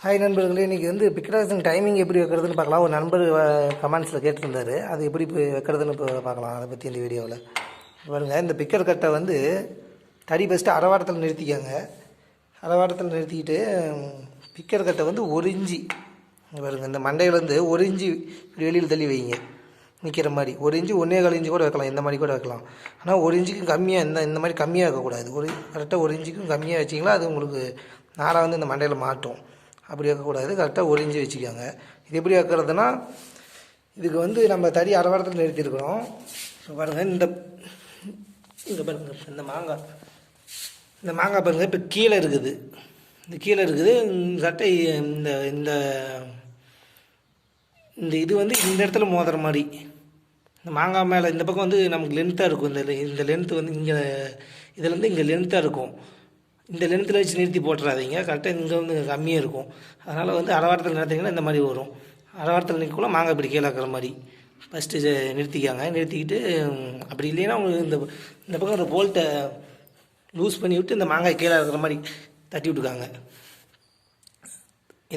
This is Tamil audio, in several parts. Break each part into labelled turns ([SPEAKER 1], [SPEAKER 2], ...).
[SPEAKER 1] ஹாய் நண்பர்களே, இன்றைக்கி வந்து பிக்ராக்ஷன் டைமிங் எப்படி வைக்கிறதுன்னு பார்க்கலாம். ஒரு நண்பர் கமெண்ட்ஸில் கேட்டிருந்தார், அது எப்படி வைக்கிறதுன்னு இப்போ பார்க்கலாம். அதை பற்றி இந்த வீடியோவில் பாருங்கள். இந்த பிக்கர் கட்டை வந்து தடி ஃபஸ்ட்டு அரைவாரத்தில் நிறுத்திக்கோங்க. அரைவாரத்தில் நிறுத்திக்கிட்டு பிக்கர் கட்டை வந்து ஒரு இஞ்சி பாருங்கள், இந்த மண்டையிலேருந்து ஒரு இஞ்சி வெளியில் தள்ளி வைங்க. நிற்கிற மாதிரி ஒரு இஞ்சி 1.25 இஞ்சி கூட வைக்கலாம், இந்த மாதிரி கூட வைக்கலாம். ஆனால் ஒரு இஞ்சிக்கும் கம்மியாக இந்த மாதிரி கம்மியாக வைக்கக்கூடாது. கரெக்டாக ஒரு இஞ்சிக்கும் கம்மியாக வச்சிங்களா அது உங்களுக்கு நாராக வந்து இந்த மண்டையில் மாட்டும். அப்படி வைக்கக்கூடாது. கரெக்டாக ஒரு இஞ்சி வச்சுக்கோங்க. இது எப்படி வைக்கிறதுனா, இதுக்கு வந்து நம்ம தடி அரைவாரத்தில் நிறுத்தியிருக்கிறோம். பாருங்கள், இங்கே பாருங்கள், இந்த மாங்காய் பாருங்கள் இப்போ கீழே இருக்குது. இந்த கீழே இருக்குது சட்டை. இந்த இந்த இந்த இது வந்து இந்த இடத்துல மோதுற மாதிரி இந்த மாங்காய் மேலே இந்த பக்கம் வந்து நமக்கு லென்த்தாக இருக்கும். இந்த லென்த்து வந்து இங்கே இதுலேருந்து இங்கே லென்த்தாக இருக்கும். இந்த லென்த்தில் வச்சு நிறுத்தி போட்டுறாதீங்க. கரெக்டாக இங்கே வந்து கம்மியாக இருக்கும். அதனால் வந்து அரைவாரத்தில் நிறுத்திங்கன்னா இந்த மாதிரி வரும். அரைவாரத்தில் நிற்கக்குள்ள மாங்காய் இப்படி கீழே இருக்கிற மாதிரி ஃபஸ்ட்டு நிறுத்திக்காங்க. நிறுத்திக்கிட்டு அப்படி இல்லைன்னா உங்களுக்கு இந்த பக்கம் ஒரு போல்ட்டை லூஸ் பண்ணி விட்டு இந்த மாங்காய் கீழே இருக்கிற மாதிரி தட்டி விட்டுக்காங்க.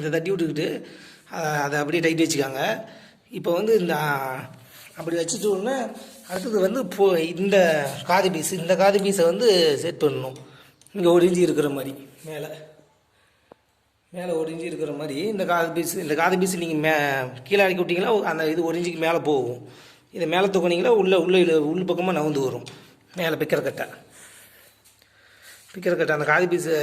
[SPEAKER 1] இதை தட்டி விட்டுக்கிட்டு அதை அப்படியே டைட் வச்சுக்காங்க. இப்போ வந்து இந்த அப்படி வச்சுட்டோன்னா அடுத்தது வந்து இந்த காது பீஸை வந்து செட் பண்ணணும். இங்கே ஒரு இஞ்சி இருக்கிற மாதிரி மேலே ஒரு இஞ்சி இருக்கிற மாதிரி இந்த காது பீஸ் நீங்கள் கீழே இறக்கி விட்டிங்கன்னா அந்த இது ஒரு இஞ்சிக்கு மேலே போகும். இதை மேலே தூக்குனீங்கன்னா உள் பக்கமாக நவுந்து வரும். மேலே பிக்கிற கட்டை அந்த காது பீஸை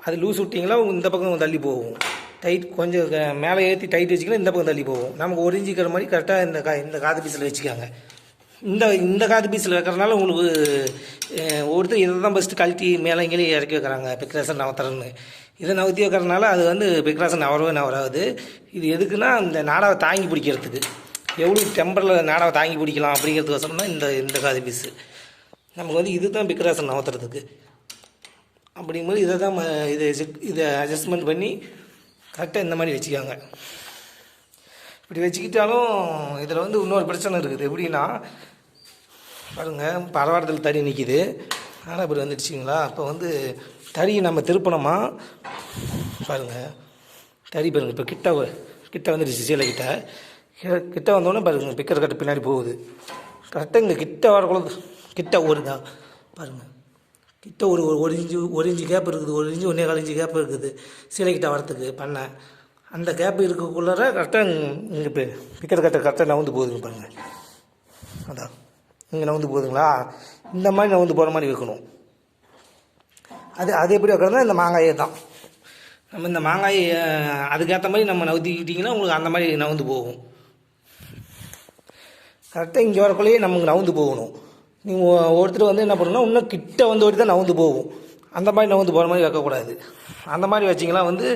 [SPEAKER 1] அது லூஸ் விட்டிங்களா இந்த பக்கம் தள்ளி போகும். டைட் கொஞ்சம் மேலே ஏற்றி டைட் வச்சிங்கன்னா இந்த பக்கம் தள்ளி போகும். நமக்கு ஒரு இஞ்சிக்கிற மாதிரி கரெக்டாக இந்த காது பீஸில் வச்சுக்காங்க. இந்த காது பீஸில் வைக்கிறதுனால உங்களுக்கு ஒருத்தர் இதை தான் ஃபஸ்ட்டு கழட்டி மேலே இங்கேயே இறக்கி வைக்கிறாங்க பிக்ராசன் நவத்தரன்னு. இதை நவுத்தி வைக்கிறதுனால அது வந்து பிக்ராசன் நவராது. இது எதுக்குன்னா இந்த நாடாவை தாங்கி பிடிக்கிறதுக்கு, எவ்வளோ டெம்பரில் நாடாவை தாங்கி பிடிக்கலாம் அப்படிங்கிறதுக்கோசரம் தான் இந்த காது பீஸு. நமக்கு வந்து இது தான் பிக்ராசன் நவத்துறதுக்கு. அப்படிங்கும்போது இதை தான் இதை அட்ஜஸ்ட்மெண்ட் பண்ணி கரெக்டாக இந்த மாதிரி வச்சுக்காங்க. இப்படி வச்சுக்கிட்டாலும் இதில் வந்து இன்னொரு பிரச்சனை இருக்குது. எப்படின்னா பாருங்கள், இப்போ அரைவாரத்தில் தறி நிற்கிது. ஆனால் இப்படி வந்துடுச்சிங்களா. அப்போ வந்து தறி நம்ம திருப்பணமா பாருங்கள், தறி பாருங்கள் இப்போ கிட்ட வந்துடுச்சு. சீலை கிட்ட வந்தோடனே பாருங்கள் பிக்கர் கட்டு பின்னாடி போகுது. கரெக்டாக இங்கே கிட்ட வரக்குள்ள கிட்ட வருதா பாருங்கள். கிட்ட ஒரு இஞ்சி கேப் இருக்குது. ஒரு இஞ்சி 1.25 இஞ்சி கேப் இருக்குது சீலை கிட்ட வரத்துக்கு பண்ண. அந்த கேப் இருக்கக்குள்ளார கரெக்டாக இங்கே இப்போ பிக்கர் கட்டை கரெக்டாக நவுந்து போகுதுங்க பாருங்கள். அதான் இங்கே நவுந்து போகுதுங்களா. இந்த மாதிரி நவுந்து போகிற மாதிரி வைக்கணும். அது எப்படி வைக்கிறதுனா இந்த மாங்காயே தான். நம்ம இந்த மாங்காய் அதுக்கேற்ற மாதிரி நம்ம நவுத்திக்கிட்டிங்கன்னா உங்களுக்கு அந்த மாதிரி நவுந்து போகும். கரெக்டாக இங்கே வரக்குள்ளேயே நமக்கு நவுந்து போகணும். நீங்கள் ஒருத்தர் வந்து என்ன பண்ணணும்னா இன்னும் கிட்ட வந்து ஓடி தான் நவுந்து போகும். அந்த மாதிரி நவுந்து போகிற மாதிரி வைக்கக்கூடாது. அந்த மாதிரி வச்சிங்கன்னா வந்து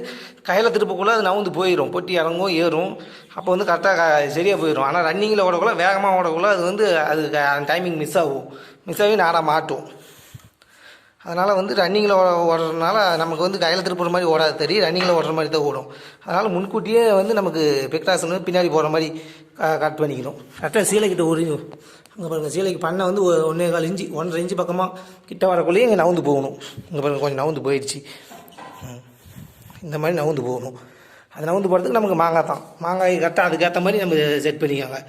[SPEAKER 1] கையில் திருப்பக்குள்ளே அது நவுந்து போயிடும். பொட்டி இறங்கும் ஏறும். அப்போ வந்து கரெக்டாக சரியாக போயிடும். ஆனால் ரன்னிங்கில் ஓடக்குள்ள வேகமாக ஓடக்குள்ள அது வந்து அது டைமிங் மிஸ் ஆகி நாடாக மாட்டும். அதனால் வந்து ரன்னிங்கில் ஓடுறதுனால நமக்கு வந்து கையில் திருப்புற மாதிரி ஓடாது. தெரியும், ரன்னிங்கில் ஓடுற மாதிரி தான் ஓடும். அதனால் முன்கூட்டியே வந்து நமக்கு பிக்ராசன் பின்னாடி போகிற மாதிரி கட் பண்ணிக்கணும். கரெக்டாக சீலைக்கிட்ட அங்கே பாருங்கள், சீலைக்கு பண்ணை வந்து 1.25 இஞ்சி 1.5 இஞ்சி பக்கமாக கிட்ட வரக்குள்ளேயே இங்கே நவுந்து போகணும். இங்கே பாருங்கள் கொஞ்சம் நவுந்து போயிடுச்சு. இந்த மாதிரி நவுந்து போகணும். அது நவுந்து போகிறதுக்கு நமக்கு மாங்காய் கரெக்டாக அதுக்கேற்ற மாதிரி நம்ம செட் பண்ணிக்காங்க.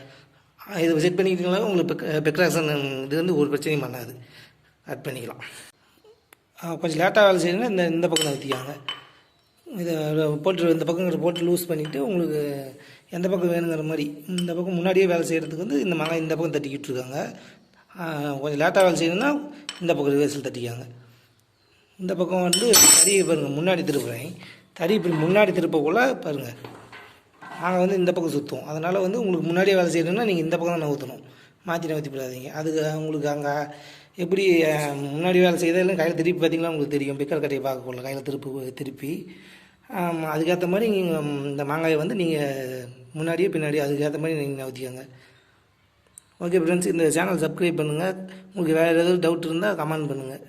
[SPEAKER 1] இது செட் பண்ணிக்கிட்டீங்களா உங்களுக்கு பிக்ராசன் இது வந்து ஒரு பிரச்சனையும் பண்ணாது. கட் பண்ணிக்கலாம். கொஞ்சம் லேட்டாக வேலை செய்யணுன்னா இந்த பக்கம் நவுத்திக்காங்க. இதை இந்த பக்கம் போட்டு லூஸ் பண்ணிவிட்டு உங்களுக்கு எந்த பக்கம் வேணுங்கிற மாதிரி இந்த பக்கம் முன்னாடியே வேலை செய்கிறதுக்கு வந்து இந்த மாங்காய் இந்த பக்கம் தட்டிக்கிட்டு இருக்காங்க. கொஞ்சம் லேட்டாக வேலை செய்யணுன்னா இந்த பக்கம் ரிவர்ஸில் தட்டிக்காங்க. இந்த பக்கம் வந்து தறியை பாருங்கள் முன்னாடி திருப்புறேன். தறி இப்படி முன்னாடி திருப்பக்குள்ள பாருங்கள் நாங்கள் வந்து இந்த பக்கம் சுற்றுவோம். அதனால் வந்து உங்களுக்கு முன்னாடியே வேலை செய்யணுன்னா நீங்கள் இந்த பக்கம் தான் நவுற்றணும். மாற்றி நவுற்றி போடாதீங்க. அதுக்கு உங்களுக்கு அங்கே எப்படி முன்னாடி வேலை செய்தாலும் கையில் திருப்பி பார்த்தீங்கன்னா உங்களுக்கு தெரியும். பிக்கர் கட்டையை பார்க்கக்குள்ள கையில் திருப்பி அதுக்கேற்ற மாதிரி நீங்கள் இந்த மாங்காயை வந்து நீங்கள் முன்னாடியே பின்னாடி அதுக்கேற்ற மாதிரி நீங்கள் நவுத்திக்கோங்க. ஓகே ஃப்ரெண்ட்ஸ், இந்த சேனல் சப்ஸ்கிரைப் பண்ணுங்கள். உங்களுக்கு வேறு ஏதாவது டவுட் இருந்தால் கமெண்ட் பண்ணுங்கள்.